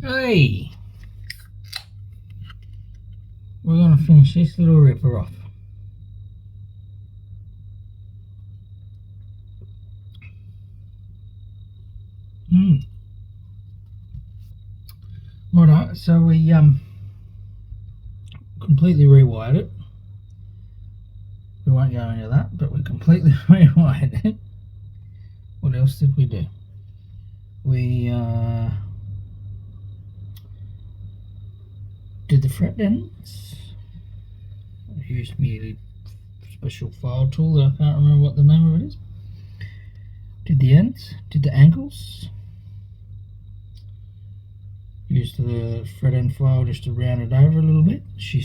Hey, we're going to finish this little ripper off. Righto, so we completely rewired it. We won't go into that, but we completely rewired it. What else did we do? We did the fret ends. I used my special file tool that I can't remember what the name of it is. Did the ends, did the ankles. Used the fret end file just to round it over a little bit. She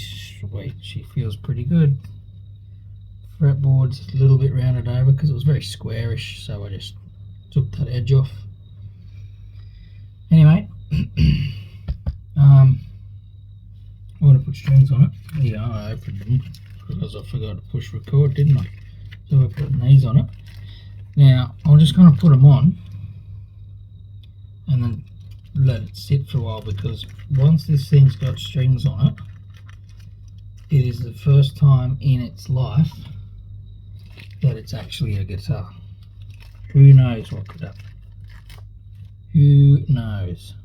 feels pretty good. Fretboard's a little bit rounded over because it was very squarish, so I just took that edge off. Anyway, I want to put strings on it. Yeah, I opened them because I forgot to push record, didn't I? So we're putting these on it. Now, I'm just going to put them on and then let it sit for a while, because once this thing's got strings on it, it is the first time in its life that it's actually a guitar. Who knows what could happen? Who knows?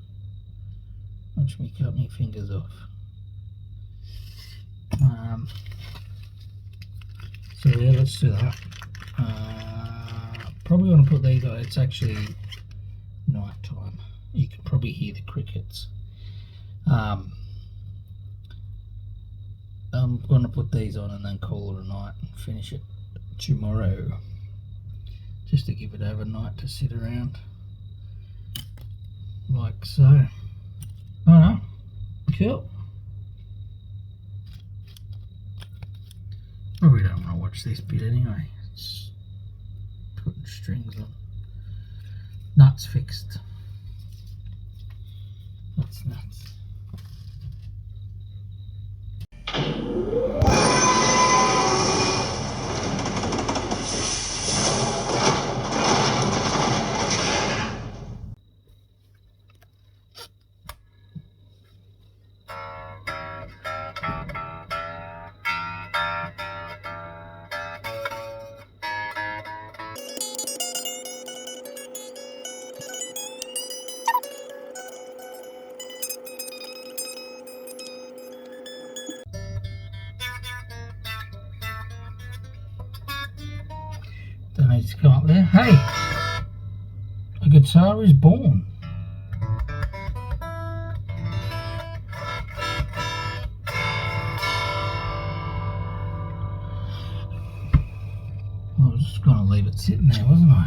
Watch me cut my fingers off. So yeah, let's do that. Probably want to put these on. It's actually night time. You can probably hear the crickets. I'm going to put these on and then call it a night and finish it tomorrow, just to give it overnight to sit around like so. I don't know. Cool. Probably don't want to watch this bit anyway. It's putting strings on. Nuts fixed. That's nuts. Don't need to come up there. Hey, a guitar is born. I was just going to leave it sitting there, wasn't I?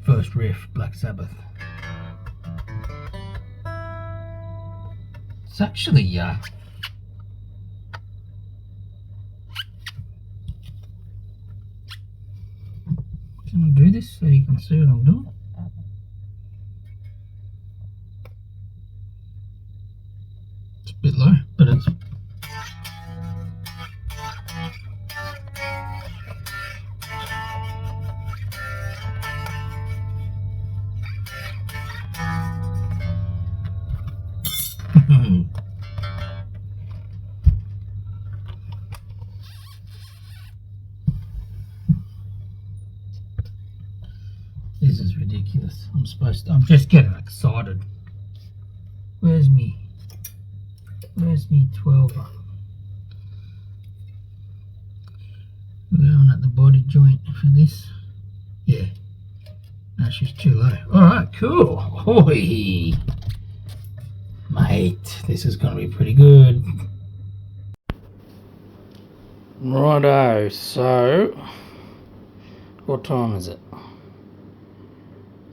First riff, Black Sabbath. It's actually can I do this so you can see what I'm doing? It's a bit low, but it's this is ridiculous. I'm just getting excited. Where's me 12er? We're going at the body joint for this. Yeah. No, she's too low. Alright, cool. Hoi! Mate, this is going to be pretty good. Righto, so what time is it?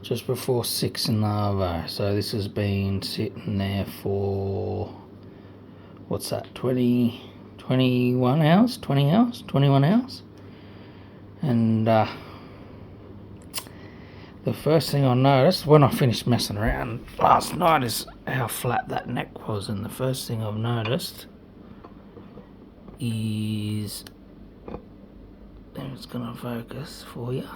Just before 6 in the arvo. So this has been sitting there for, what's that, 21 hours? 20 hours? 21 hours? And the first thing I noticed when I finished messing around last night is how flat that neck was, and the first thing I've noticed is, and it's gonna focus for you.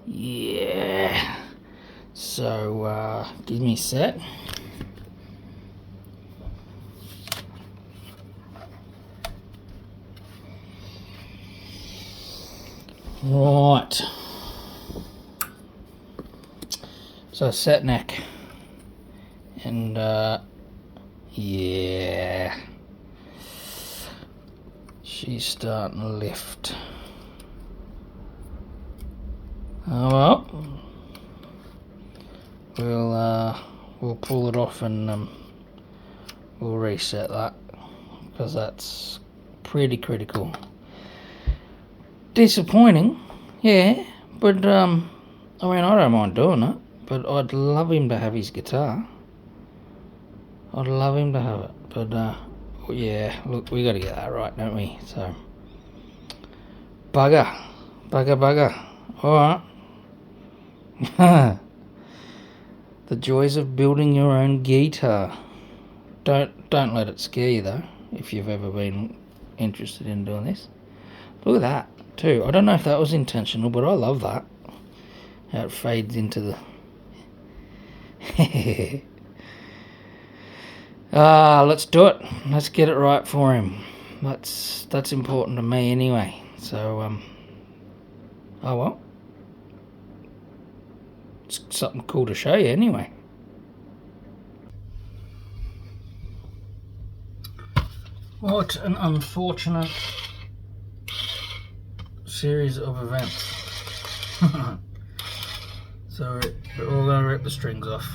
Yeah. So give me a sec. Right. So set neck, and yeah, she's starting to lift. Oh well, we'll pull it off and we'll reset that, because that's pretty critical. Disappointing, yeah, but I mean, I don't mind doing it, but I'd love him to have his guitar. I'd love him to have it, but yeah, look, we got to get that right, don't we? So bugger. All right. The joys of building your own guitar. Don't let it scare you though, if you've ever been interested in doing this. Look at that too. I don't know if that was intentional, but I love that. How it fades into the let's do it. Let's get it right for him. That's important to me anyway. So oh well. It's something cool to show you anyway. What an unfortunate series of events. So we're all going to rip the strings off.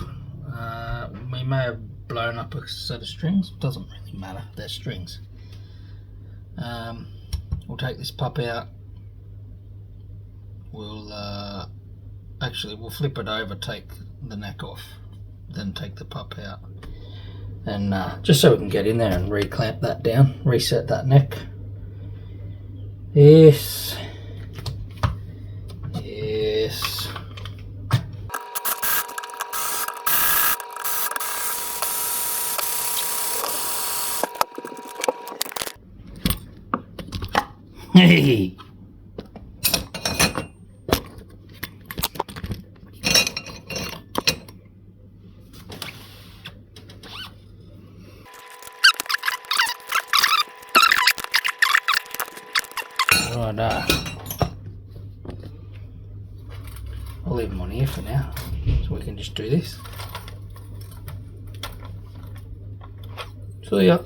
We may have blown up a set of strings. Doesn't really matter, they're strings. We'll take this pup out. We'll flip it over, take the neck off, then take the pup out, and just so we can get in there and reclamp that down, reset that neck. Yes. Hey. Right, I'll leave them on here for now, so we can just do this. See ya.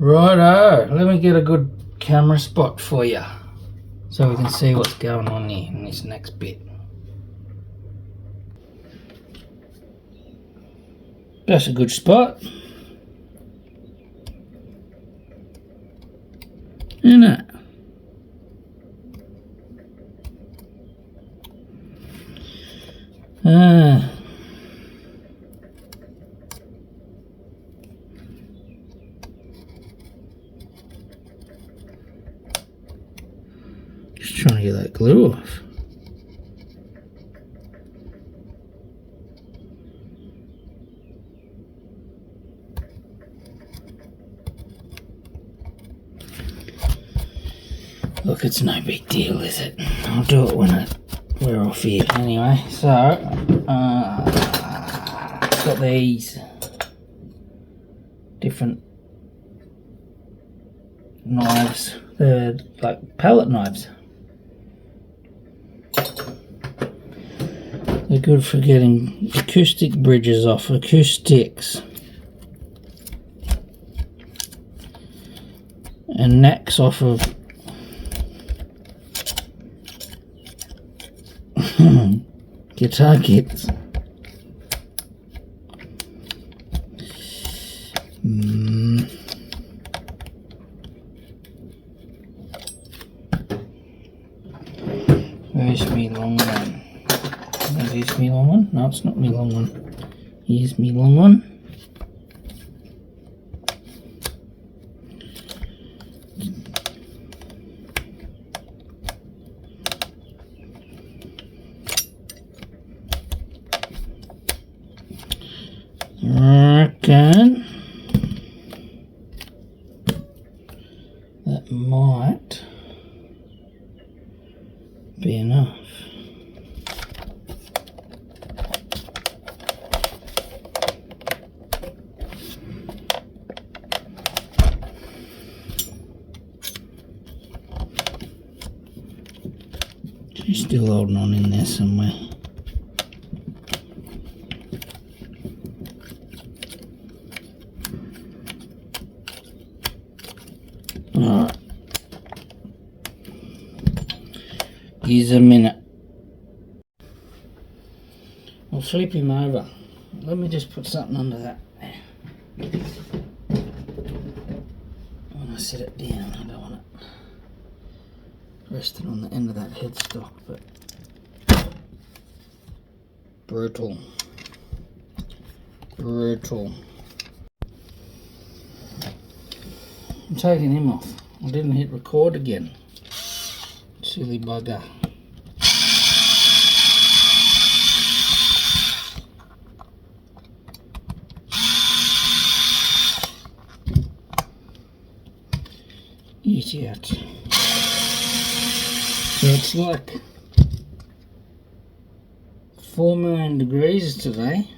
Righto, let me get a good camera spot for you, so we can see what's going on here in this next bit. That's a good spot, isn't it? Just trying to get that glue off. Look, it's no big deal, is it? I'll do it when we're off here anyway. So, got these different knives. They're like palette knives. They're good for getting acoustic bridges off acoustics and necks off of guitar kits. Where's me long one? Is this me long one? No, it's not me long one. Here's me long one. might be enough. She's still holding on in there somewhere. Alright. Here's a minute. I'll flip him over. Let me just put something under that. When I set it down, I don't want it resting on the end of that headstock, but brutal. Brutal. I'm taking him off. I didn't hit record again. Silly bugger. Idiot. So it's like 4 million degrees today.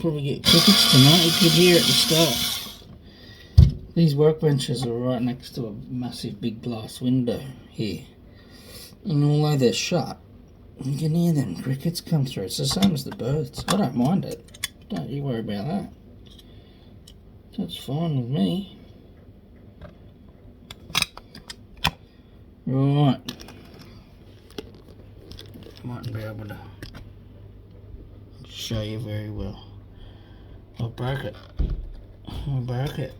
Probably get crickets tonight. You could hear at the start. These workbenches are right next to a massive big glass window here, and although they're shut, you can hear them crickets come through. It's the same as the birds. I don't mind it. Don't you worry about that. That's fine with me. Right. Mightn't be able to show you very well. I broke it. I broke it.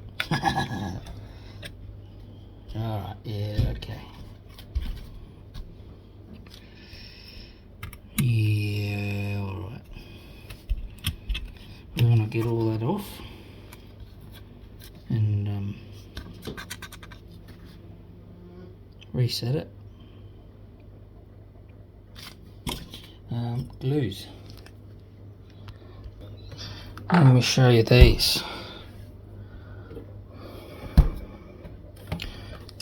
Alright, yeah, okay. Yeah, alright. We're gonna get all that off and reset it. Glues. Let me show you these.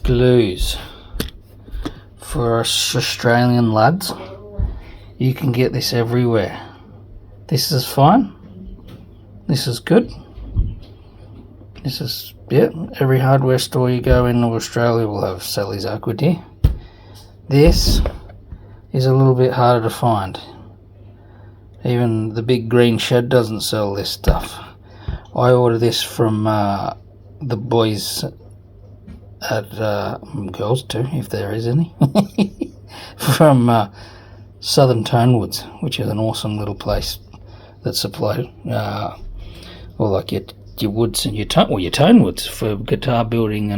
Glues for us Australian lads. You can get this everywhere. This is fine. This is good. This is, yeah, every hardware store you go in Australia will have Sally's Aqua Deer. This is a little bit harder to find. Even the big green shed doesn't sell this stuff. I order this from the boys at girls too, if there is any, from Southern Tonewoods, which is an awesome little place that supply well, like your woods and your tonewoods for guitar building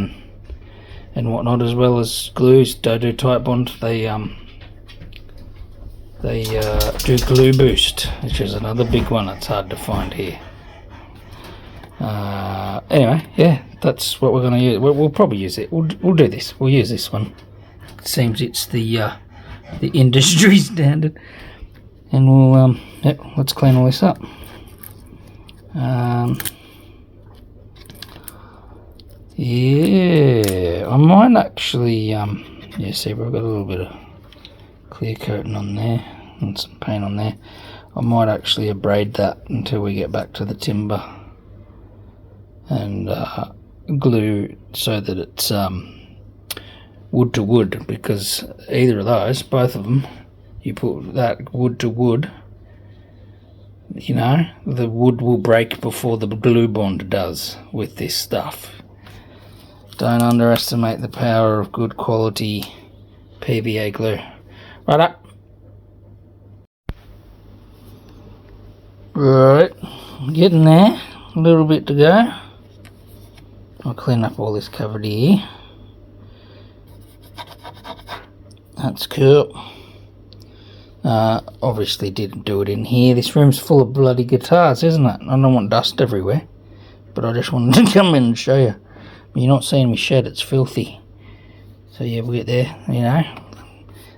and whatnot, as well as glues. Dodo Type Bond. They do Glue Boost, which is another big one that's hard to find here. Anyway, yeah, that's what we're going to use. We'll probably use it. We'll do this. We'll use this one. It seems it's the industry standard. And we'll yep, let's clean all this up. Yeah, I might actually yeah, see, we've got a little bit of clear coating on there and some paint on there. I might actually abrade that until we get back to the timber and glue so that it's wood to wood, because either of those, both of them, you put that wood to wood, you know, the wood will break before the glue bond does with this stuff. Don't underestimate the power of good quality PVA glue. Right up. Right, getting there, a little bit to go. I'll clean up all this covered here. That's cool. Obviously didn't do it in here. This room's full of bloody guitars, isn't it? I don't want dust everywhere, but I just wanted to come in and show you. You're not seeing me shed, it's filthy. So yeah, we'll get there, you know.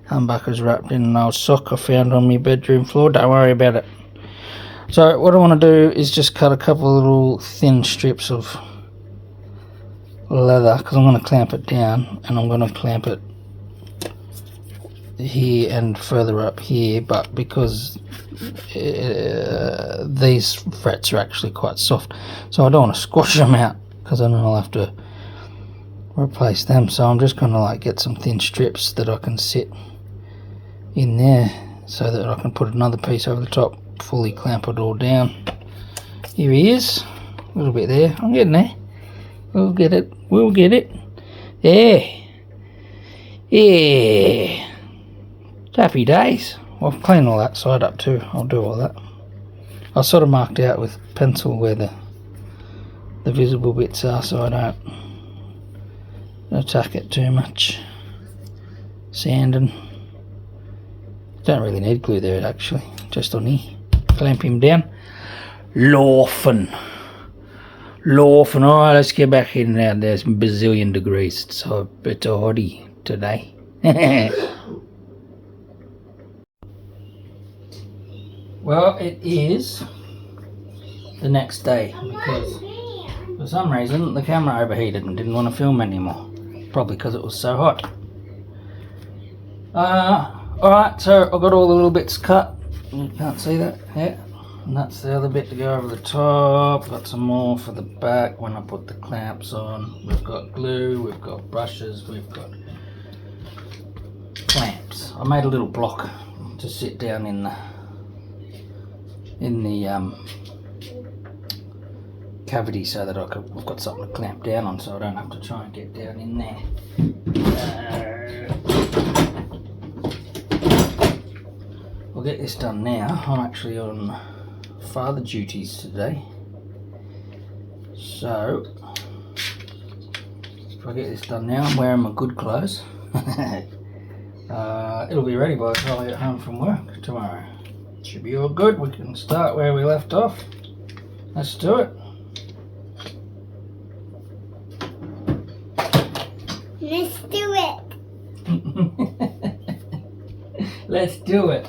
Humbucker's wrapped in an old sock I found on my bedroom floor, don't worry about it. So what I want to do is just cut a couple of little thin strips of leather, because I'm going to clamp it down, and I'm going to clamp it here and further up here, but because these frets are actually quite soft, so I don't want to squash them out, because then I'll have to replace them. So I'm just going to like get some thin strips that I can sit in there, so that I can put another piece over the top, fully clamp it all down. Here he is, a little bit there. I'm getting there. We'll get it. We'll get it. Yeah. Yeah. Happy days. I'll clean all that side up too. I'll do all that. I sort of marked out with pencil where the visible bits are, so I don't attack it too much. Sanding. Don't really need glue there actually. Just on here. Clamp him down. Lawfin. Alright, let's get back in now. There's a bazillion degrees. It's a bit hotty today. Well, it is the next day, because for some reason the camera overheated and didn't want to film anymore. Probably because it was so hot. Alright, so I've got all the little bits cut. You can't see that? Yeah. And that's the other bit to go over the top. Got some more for the back when I put the clamps on. We've got glue, we've got brushes, we've got clamps. I made a little block to sit down in the cavity, so that I've got something to clamp down on, so I don't have to try and get down in there. We'll get this done now. I'm actually on father duties today, so if I get this done now, I'm wearing my good clothes. It'll be ready by the time I get home from work tomorrow. Should be all good. We can start where we left off. Let's do it. Let's do it. Let's do it.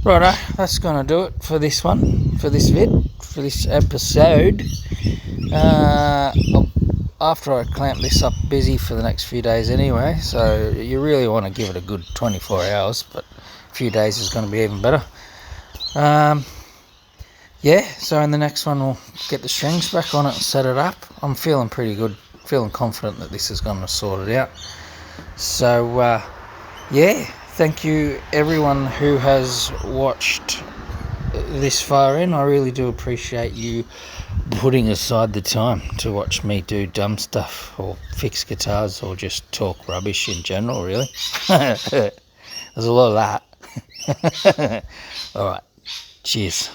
Righto, that's gonna do it for this one, for this episode. After I clamp this up, busy for the next few days anyway, so you really want to give it a good 24 hours, but a few days is going to be even better. Yeah, so in the next one we'll get the strings back on it and set it up. I'm feeling pretty good, feeling confident that this is going to sort it out. So yeah, thank you everyone who has watched this far in. I really do appreciate you putting aside the time to watch me do dumb stuff or fix guitars or just talk rubbish in general, really. There's a lot of that. Alright, cheers.